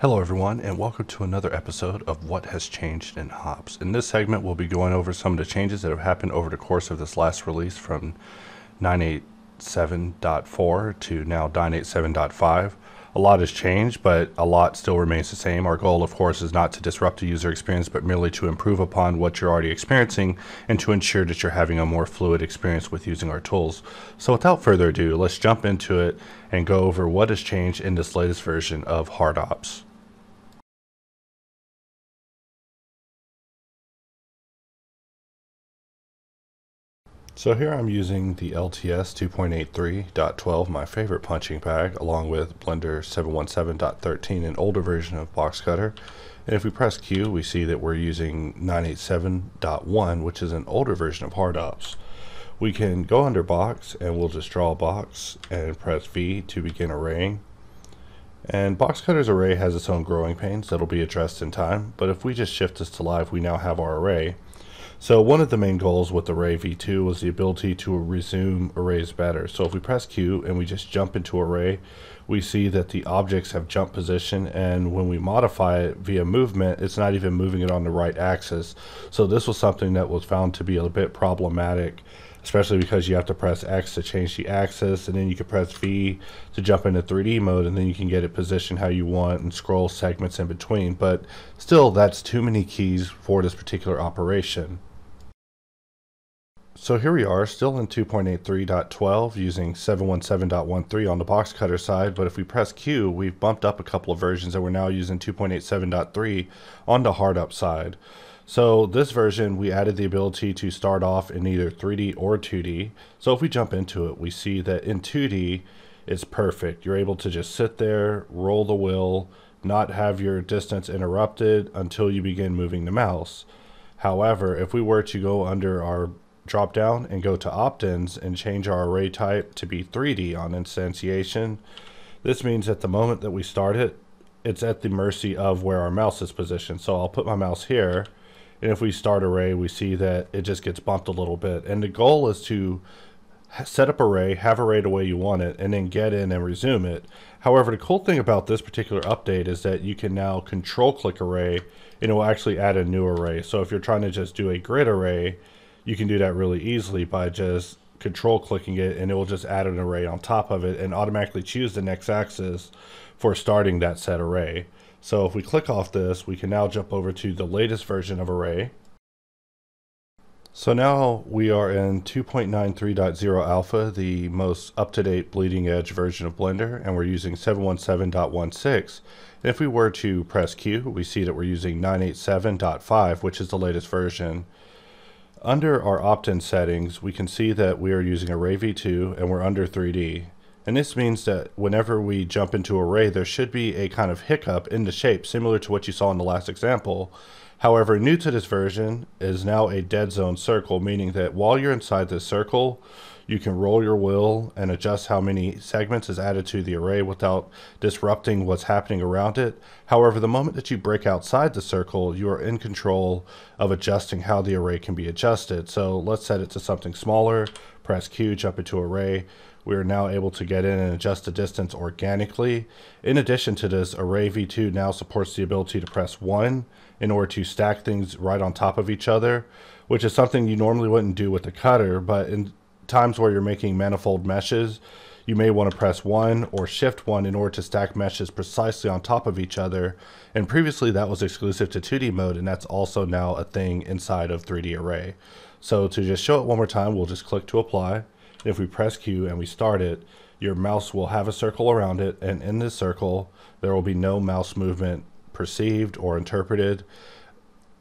Hello everyone, and welcome to another episode of What Has Changed in Hops. In this segment, we'll be going over some of the changes that have happened over the course of this last release from 9.8.7.4 to now 9.8.7.5. A lot has changed, but a lot still remains the same. Our goal, of course, is not to disrupt the user experience, but merely to improve upon what you're already experiencing and to ensure that you're having a more fluid experience with using our tools. So without further ado, let's jump into it and go over what has changed in this latest version of HardOps. So here I'm using the LTS 2.83.12, my favorite punching bag, along with Blender 717.13, an older version of Box Cutter. And if we press Q, we see that we're using 9.8.7.1, which is an older version of HardOps. We can go under Box, and we'll just draw a box, and press V to begin arraying. And Box Cutter's array has its own growing pains that'll be addressed in time, but if we just shift this to live, we now have our array. So one of the main goals with array v2 was the ability to resume arrays better. So if we press Q and we just jump into array, we see that the objects have jump position, and when we modify it via movement, it's not even moving it on the right axis. So this was something that was found to be a bit problematic, especially because you have to press X to change the axis, and then you can press V to jump into 3D mode, and then you can get it positioned how you want and scroll segments in between. But still, that's too many keys for this particular operation. So here we are, still in 2.83.12 using 717.13 on the box cutter side, but if we press Q, we've bumped up a couple of versions and we're now using 2.87.3 on the HardOps side. So this version, we added the ability to start off in either 3D or 2D. So if we jump into it, we see that in 2D, it's perfect. You're able to just sit there, roll the wheel, not have your distance interrupted until you begin moving the mouse. However, if we were to go under our drop down and go to opt-ins and change our array type to be 3D on instantiation, this means at the moment that we start it, it's at the mercy of where our mouse is positioned. So I'll put my mouse here, and if we start array, we see that it just gets bumped a little bit. And the goal is to set up array, have array the way you want it, and then get in and resume it. However, the cool thing about this particular update is that you can now control click array, and it will actually add a new array. So if you're trying to just do a grid array, you can do that really easily by just control clicking it, and it will just add an array on top of it and automatically choose the next axis for starting that set array. So if we click off this, we can now jump over to the latest version of array. So now we are in 2.93.0 alpha, the most up-to-date bleeding edge version of Blender, and we're using 717.16. And if we were to press Q, we see that we're using 9.8.7.5, which is the latest version. Under our opt-in settings, we can see that we are using array v2 and we're under 3D. And this means that whenever we jump into array, there should be a kind of hiccup in the shape, similar to what you saw in the last example. However, new to this version is now a dead zone circle, meaning that while you're inside this circle, you can roll your wheel and adjust how many segments is added to the array without disrupting what's happening around it. However, the moment that you break outside the circle, you are in control of adjusting how the array can be adjusted. So let's set it to something smaller, press Q, jump into array. We are now able to get in and adjust the distance organically. In addition to this, array v2 now supports the ability to press 1 in order to stack things right on top of each other, which is something you normally wouldn't do with the cutter, but in times where you're making manifold meshes, you may want to press 1 or shift 1 in order to stack meshes precisely on top of each other. And previously that was exclusive to 2D mode, and that's also now a thing inside of 3D array. So to just show it one more time, we'll just click to apply. If we press Q and we start it, your mouse will have a circle around it, and in this circle there will be no mouse movement perceived or interpreted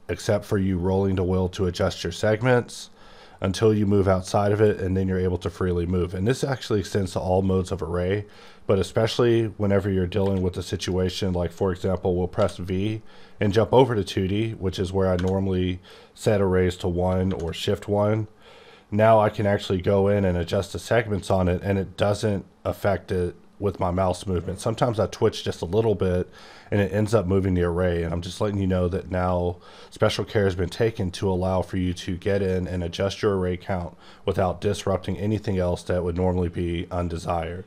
except for you rolling the wheel to adjust your segments until you move outside of it, and then you're able to freely move. And this actually extends to all modes of array, but especially whenever you're dealing with a situation like, for example, we'll press V and jump over to 2D, which is where I normally set arrays to 1 or shift 1. Now I can actually go in and adjust the segments on it, and it doesn't affect it with my mouse movement. Sometimes I twitch just a little bit and it ends up moving the array, and I'm just letting you know that now special care has been taken to allow for you to get in and adjust your array count without disrupting anything else that would normally be undesired.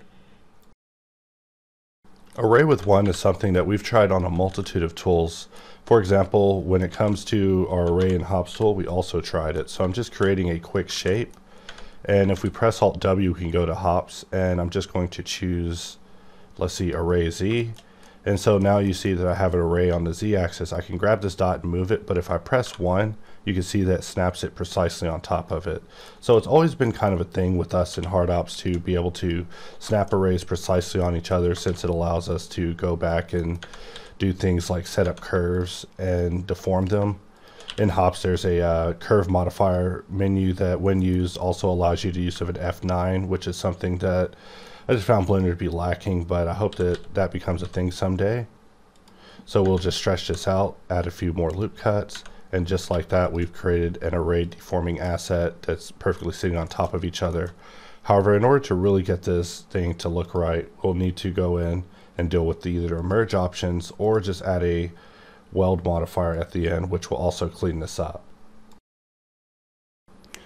Array with one is something that we've tried on a multitude of tools. For example, when it comes to our array and hops tool, we also tried it. So I'm just creating a quick shape. And if we press Alt W, we can go to hops, and I'm just going to choose, let's see, array Z. And so now you see that I have an array on the Z axis. I can grab this dot and move it, but if I press 1, you can see that it snaps it precisely on top of it. So it's always been kind of a thing with us in HardOps to be able to snap arrays precisely on each other, since it allows us to go back and do things like set up curves and deform them. In hops, there's a curve modifier menu that, when used, also allows you to use of an F9, which is something that I just found Blender to be lacking, but I hope that that becomes a thing someday. So we'll just stretch this out, add a few more loop cuts, and just like that, we've created an array deforming asset that's perfectly sitting on top of each other. However, in order to really get this thing to look right, we'll need to go in and deal with the either merge options or just add a weld modifier at the end, which will also clean this up.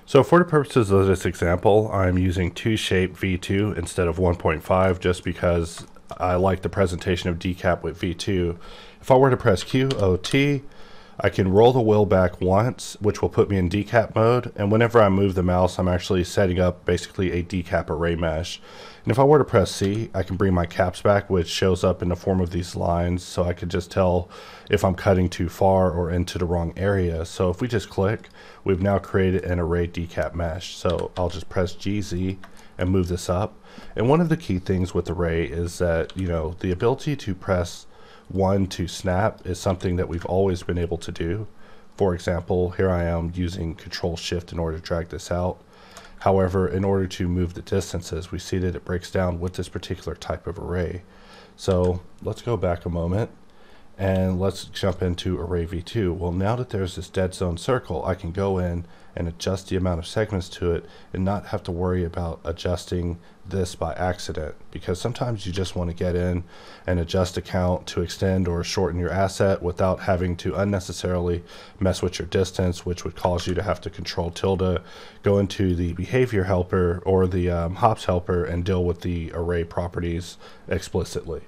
So for the purposes of this example, I'm using 2Shape V2 instead of 1.5 just because I like the presentation of decap with V2. If I were to press QOT, I can roll the wheel back once, which will put me in decap mode, and whenever I move the mouse, I'm actually setting up basically a decap array mesh. And if I were to press C, I can bring my caps back, which shows up in the form of these lines, so I could just tell if I'm cutting too far or into the wrong area. So if we just click, we've now created an array decap mesh. So I'll just press GZ and move this up. And one of the key things with array is that, the ability to press 1 to snap is something that we've always been able to do. For example, here I am using Control Shift in order to drag this out. However, in order to move the distances, we see that it breaks down with this particular type of array. So let's go back a moment and let's jump into array V2. Well, now that there's this dead zone circle, I can go in and adjust the amount of segments to it and not have to worry about adjusting this by accident, because sometimes you just want to get in and adjust a count to extend or shorten your asset without having to unnecessarily mess with your distance, which would cause you to have to control tilde, go into the behavior helper or the hops helper and deal with the array properties explicitly.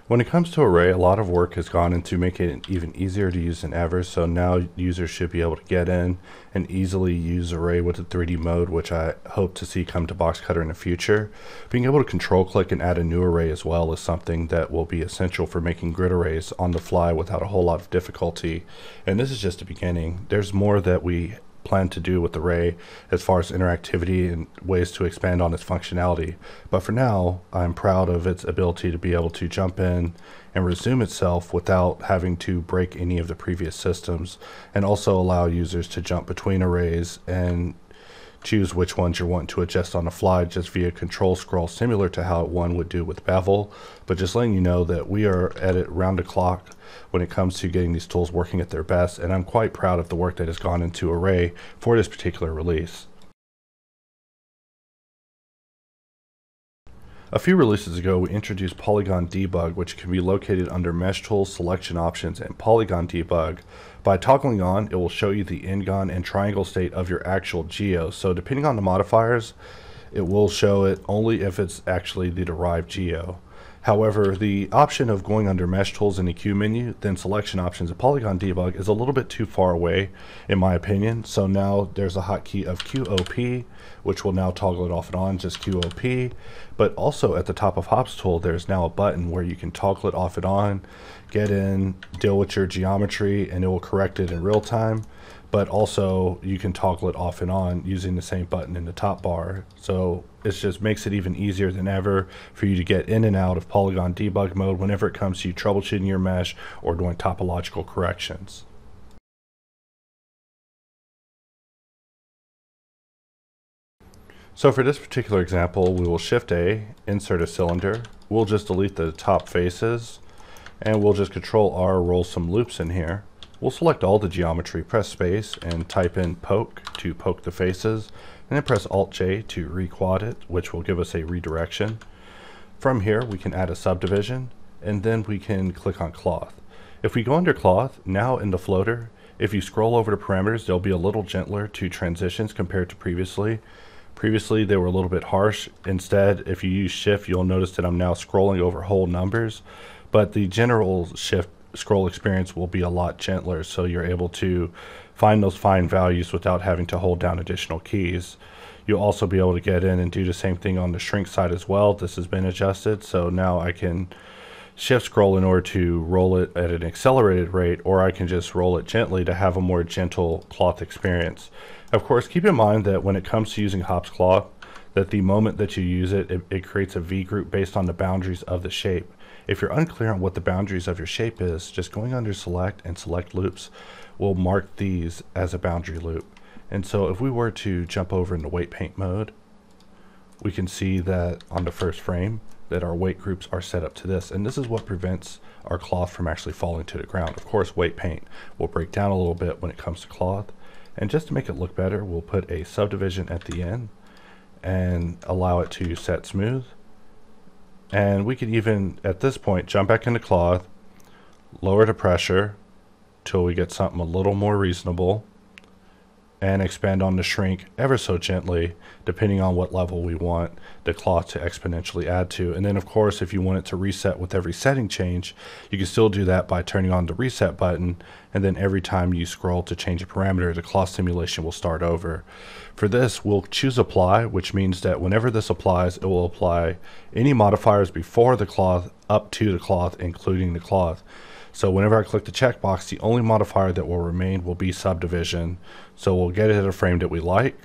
When it comes to array, a lot of work has gone into making it even easier to use than ever, so now users should be able to get in and easily use array with the 3D mode, which I hope to see come to Boxcutter in the future. Being able to control click and add a new array as well is something that will be essential for making grid arrays on the fly without a whole lot of difficulty. And this is just the beginning. There's more that we plan to do with array as far as interactivity and ways to expand on its functionality, but for now I'm proud of its ability to be able to jump in and resume itself without having to break any of the previous systems, and also allow users to jump between arrays and choose which ones you're wanting to adjust on the fly just via control scroll, similar to how one would do with Bevel. But just letting you know that we are at it round the clock when it comes to getting these tools working at their best, and I'm quite proud of the work that has gone into array for this particular release. A few releases ago, we introduced Polygon Debug, which can be located under Mesh Tools, Selection Options, and Polygon Debug. By toggling on, it will show you the N-gon and triangle state of your actual geo. So depending on the modifiers, it will show it only if it's actually the derived geo. However, the option of going under Mesh Tools in the Q menu, then Selection Options and Polygon Debug is a little bit too far away, in my opinion. So now there's a hotkey of QOP, which will now toggle it off and on, just QOP. But also at the top of Hops Tool, there's now a button where you can toggle it off and on, get in, deal with your geometry, and it will correct it in real time. But also you can toggle it off and on using the same button in the top bar. So it just makes it even easier than ever for you to get in and out of Polygon Debug mode whenever it comes to you troubleshooting your mesh or doing topological corrections. So for this particular example, we will Shift A, insert a cylinder. We'll just delete the top faces, and we'll just Control R, roll some loops in here. We'll select all the geometry, press space, and type in poke to poke the faces, and then press Alt J to requad it, which will give us a redirection. From here, we can add a subdivision, and then we can click on cloth. If we go under cloth, now in the floater, if you scroll over the parameters, they'll be a little gentler to transitions compared to previously. Previously they were a little bit harsh. Instead, if you use shift, you'll notice that I'm now scrolling over whole numbers, but the general shift scroll experience will be a lot gentler, so you're able to find those fine values without having to hold down additional keys. You'll also be able to get in and do the same thing on the shrink side as well. This has been adjusted, so now I can shift scroll in order to roll it at an accelerated rate, or I can just roll it gently to have a more gentle cloth experience. Of course, keep in mind that when it comes to using Hops cloth, that the moment that you use it, it creates a V group based on the boundaries of the shape. If you're unclear on what the boundaries of your shape is, just going under select and select loops will mark these as a boundary loop. And so if we were to jump over into weight paint mode, we can see that on the first frame that our weight groups are set up to this, and this is what prevents our cloth from actually falling to the ground. Of course, weight paint will break down a little bit when it comes to cloth, and just to make it look better, we'll put a subdivision at the end and allow it to set smooth. And we can even at this point jump back into cloth, lower the pressure till we get something a little more reasonable, and expand on the shrink ever so gently depending on what level we want the cloth to exponentially add to. And then of course, if you want it to reset with every setting change, you can still do that by turning on the reset button, and then every time you scroll to change a parameter, the cloth simulation will start over. For this, we'll choose apply, which means that whenever this applies, it will apply any modifiers before the cloth up to the cloth, including the cloth. So whenever I click the checkbox, the only modifier that will remain will be subdivision. So we'll get it at a frame that we like,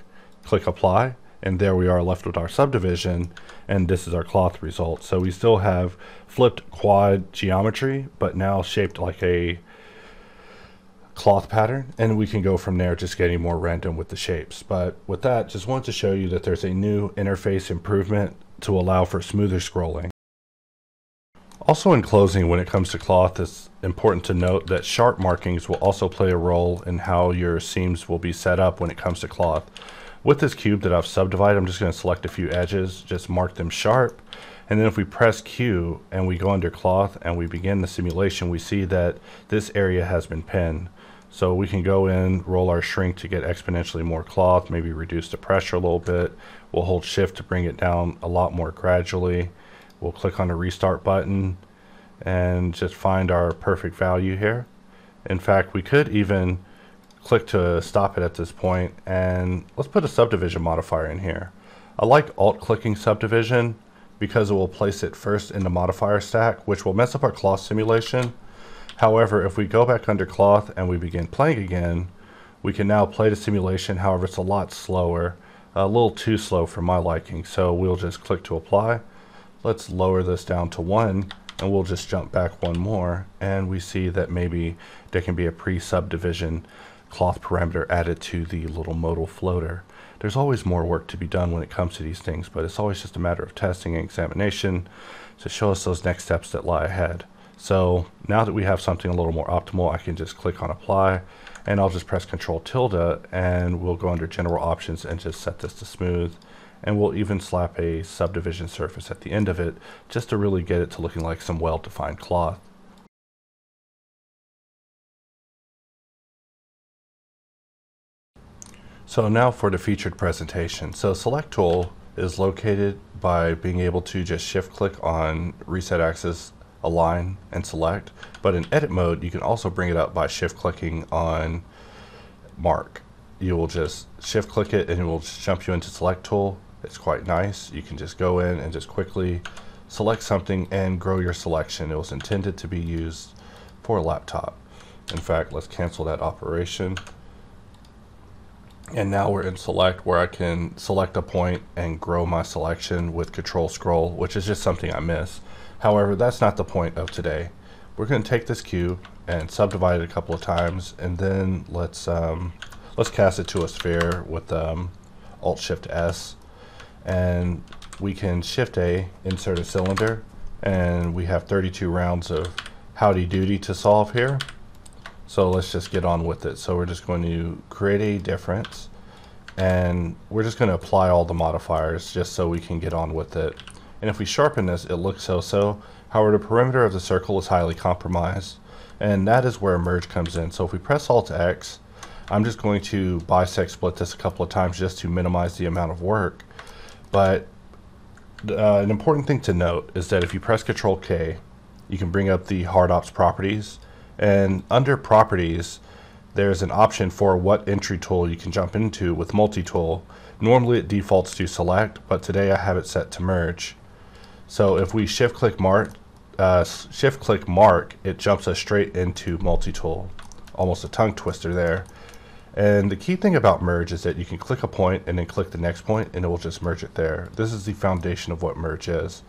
click apply, and there we are left with our subdivision, and this is our cloth result. So we still have flipped quad geometry, but now shaped like a cloth pattern, and we can go from there just getting more random with the shapes. But with that, just wanted to show you that there's a new interface improvement to allow for smoother scrolling. Also, in closing, when it comes to cloth, it's important to note that sharp markings will also play a role in how your seams will be set up when it comes to cloth. With this cube that I've subdivided, I'm just going to select a few edges, just mark them sharp, and then if we press Q and we go under cloth and we begin the simulation, we see that this area has been pinned. So we can go in, roll our shrink to get exponentially more cloth, maybe reduce the pressure a little bit. We'll hold shift to bring it down a lot more gradually. We'll click on the restart button and just find our perfect value here. In fact, we could even click to stop it at this point, and let's put a subdivision modifier in here. I like alt clicking subdivision because it will place it first in the modifier stack, which will mess up our cloth simulation. However, if we go back under cloth and we begin playing again, we can now play the simulation. However, it's a lot slower, a little too slow for my liking. So we'll just click to apply. Let's lower this down to 1, and we'll just jump back one more, and we see that maybe there can be a pre-subdivision cloth parameter added to the little modal floater. There's always more work to be done when it comes to these things, but it's always just a matter of testing and examination to show us those next steps that lie ahead. So now that we have something a little more optimal, I can just click on apply, and I'll just press Control tilde, and we'll go under general options and just set this to smooth. And we'll even slap a subdivision surface at the end of it just to really get it to looking like some well-defined cloth. So now for the featured presentation. So Select Tool is located by being able to just shift click on reset axis, align, and select. But in edit mode, you can also bring it up by shift clicking on mark. You will just shift click it and it will just jump you into Select Tool. It's quite nice. You can just go in and just quickly select something and grow your selection. It was intended to be used for a laptop. In fact, let's cancel that operation. And now we're in select, where I can select a point and grow my selection with Control Scroll, which is just something I miss. However, that's not the point of today. We're going to take this cube and subdivide it a couple of times, and then let's cast it to a sphere with Alt Shift S. And we can Shift A, insert a cylinder, and we have 32 rounds of Howdy Doody to solve here. So let's just get on with it. So we're just going to create a difference, and we're just going to apply all the modifiers just so we can get on with it. And if we sharpen this, it looks so-so. However, the perimeter of the circle is highly compromised, and that is where merge comes in. So if we press Alt X, I'm just going to bisect split this a couple of times just to minimize the amount of work. But an important thing to note is that if you press Control K, you can bring up the HardOps properties, and under properties there's an option for what entry tool you can jump into with multi-tool. Normally it defaults to select, but today I have it set to merge. So if we shift click mark, it jumps us straight into multi-tool. Almost a tongue twister there. And the key thing about merge is that you can click a point and then click the next point and it will just merge it there. This is the foundation of what merge is.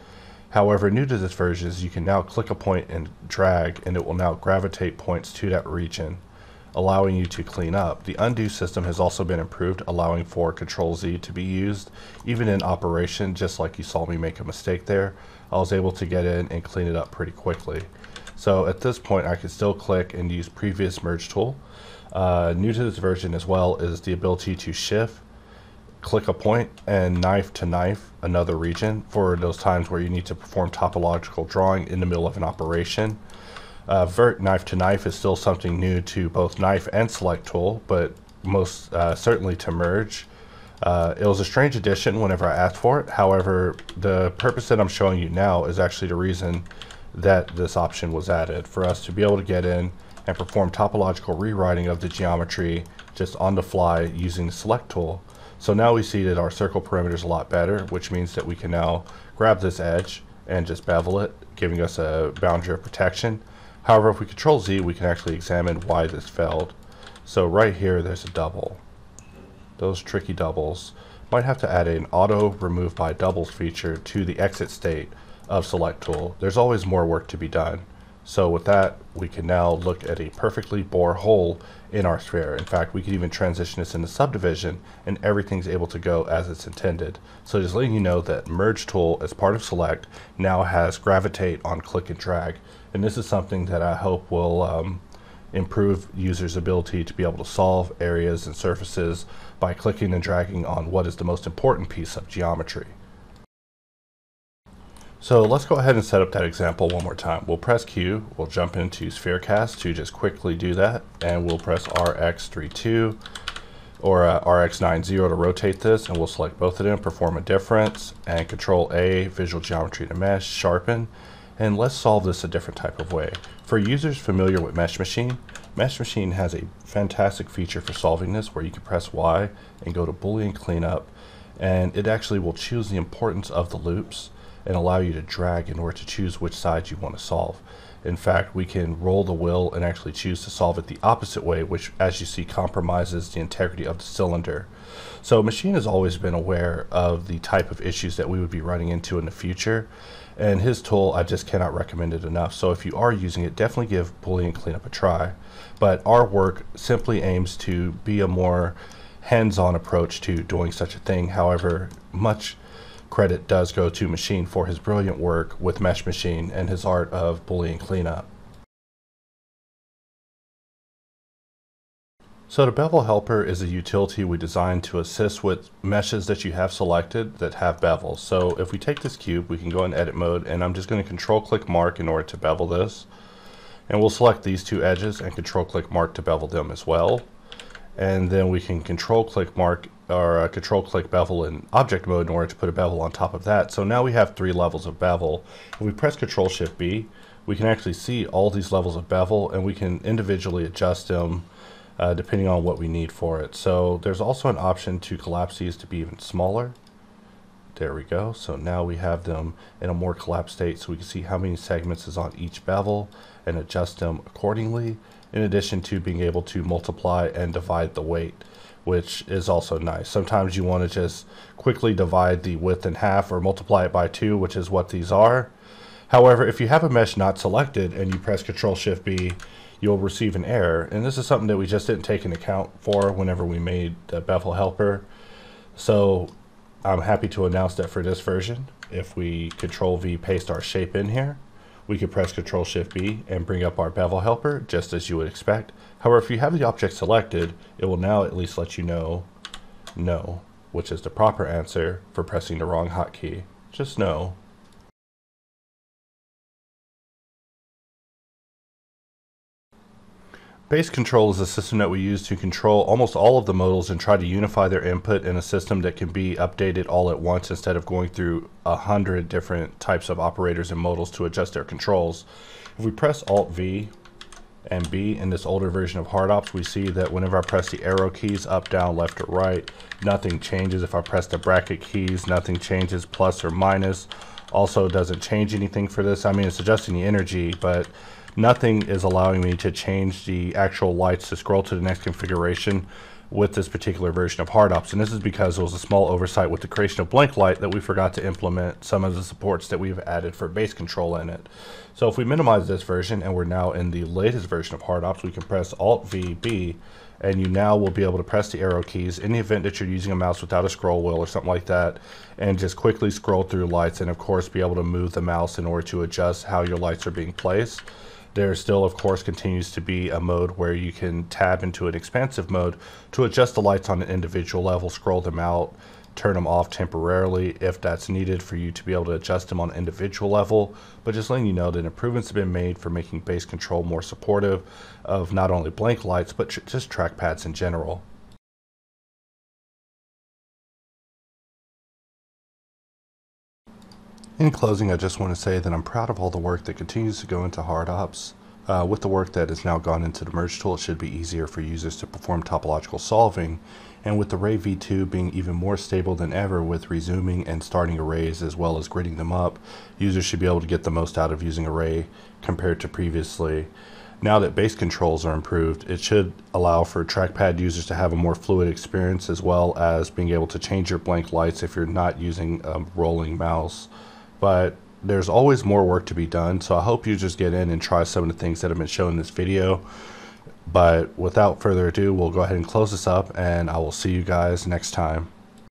However, new to this version is you can now click a point and drag, and it will now gravitate points to that region, allowing you to clean up. The undo system has also been improved, allowing for Control Z to be used even in operation. Just like you saw me make a mistake there, I was able to get in and clean it up pretty quickly. So at this point I can still click and use previous merge tool. New to this version as well is the ability to shift, click a point, and knife to knife another region for those times where you need to perform topological drawing in the middle of an operation. Vert knife to knife is still something new to both knife and select tool, but most certainly to merge. It was a strange addition whenever I asked for it. However, the purpose that I'm showing you now is actually the reason that this option was added, for us to be able to get in and perform topological rewriting of the geometry just on the fly using the select tool. So now we see that our circle perimeter is a lot better, which means that we can now grab this edge and just bevel it, giving us a boundary of protection. However, if we Control Z, we can actually examine why this failed. So right here, there's a double. Those tricky doubles. Might have to add an auto remove by doubles feature to the exit state of select tool. There's always more work to be done. So with that, we can now look at a perfectly bore hole in our sphere. In fact, we could even transition this into subdivision and everything's able to go as it's intended. So just letting you know that merge tool as part of select now has gravitate on click and drag. And this is something that I hope will improve users' ability to be able to solve areas and surfaces by clicking and dragging on what is the most important piece of geometry. So let's go ahead and set up that example one more time. We'll press Q, we'll jump into Spherecast to just quickly do that, and we'll press RX32 or RX90 to rotate this, and we'll select both of them, perform a difference, and Control A, Visual Geometry to Mesh, Sharpen, and let's solve this a different type of way. For users familiar with Mesh Machine has a fantastic feature for solving this where you can press Y and go to Boolean Cleanup, and it actually will choose the importance of the loops and allow you to drag in order to choose which side you want to solve. In fact, we can roll the wheel and actually choose to solve it the opposite way, which, as you see, compromises the integrity of the cylinder. So Machine has always been aware of the type of issues that we would be running into in the future, and his tool, I just cannot recommend it enough. So if you are using it, definitely give Boolean Cleanup a try. But our work simply aims to be a more hands-on approach to doing such a thing. However, much credit does go to Machine for his brilliant work with Mesh Machine and his art of Boolean Cleanup. So the Bevel Helper is a utility we designed to assist with meshes that you have selected that have bevels. So if we take this cube, we can go in edit mode, and I'm just going to control click mark in order to bevel this. And we'll select these two edges and control click mark to bevel them as well. And then we can control click mark or control click bevel in object mode in order to put a bevel on top of that. So now we have 3 levels of bevel. When we press Control Shift B, we can actually see all these levels of bevel, and we can individually adjust them depending on what we need for it. So there's also an option to collapse these to be even smaller. There we go. So now we have them in a more collapsed state, so we can see how many segments is on each bevel and adjust them accordingly, in addition to being able to multiply and divide the weight, which is also nice. Sometimes you want to just quickly divide the width in half or multiply it by 2, which is what these are. However, if you have a mesh not selected and you press Control Shift B, you'll receive an error, and this is something that we just didn't take into account for whenever we made the Bevel Helper. So I'm happy to announce that for this version, if we Control V paste our shape in here, we can press Control Shift B and bring up our Bevel Helper just as you would expect. However, if you have the object selected, it will now at least let you know no, which is the proper answer for pressing the wrong hotkey. Just no. Base control is a system that we use to control almost all of the modals and try to unify their input in a system that can be updated all at once instead of going through 100 different types of operators and modals to adjust their controls. If we press Alt-V and B in this older version of HardOps, we see that whenever I press the arrow keys up, down, left, or right, nothing changes. If I press the bracket keys, nothing changes, plus or minus. Also doesn't change anything for this. I mean, it's adjusting the energy, but nothing is allowing me to change the actual lights to scroll to the next configuration with this particular version of HardOps. And this is because there was a small oversight with the creation of blank light that we forgot to implement some of the supports that we've added for base control in it. So if we minimize this version and we're now in the latest version of HardOps, we can press Alt-V-B and you now will be able to press the arrow keys in the event that you're using a mouse without a scroll wheel or something like that, and just quickly scroll through lights, and of course be able to move the mouse in order to adjust how your lights are being placed. There still, of course, continues to be a mode where you can tab into an expansive mode to adjust the lights on an individual level, scroll them out, turn them off temporarily if that's needed for you to be able to adjust them on an individual level. But just letting you know that improvements have been made for making base control more supportive of not only blank lights, but just trackpads in general. In closing, I just want to say that I'm proud of all the work that continues to go into HardOps. With the work that has now gone into the merge tool, it should be easier for users to perform topological solving. And with Array v2 being even more stable than ever with resuming and starting arrays as well as gridding them up, users should be able to get the most out of using Array compared to previously. Now that base controls are improved, it should allow for trackpad users to have a more fluid experience, as well as being able to change your blank lights if you're not using a rolling mouse. But there's always more work to be done, so I hope users get in and try some of the things that have been shown in this video. But without further ado, we'll go ahead and close this up, and I will see you guys next time.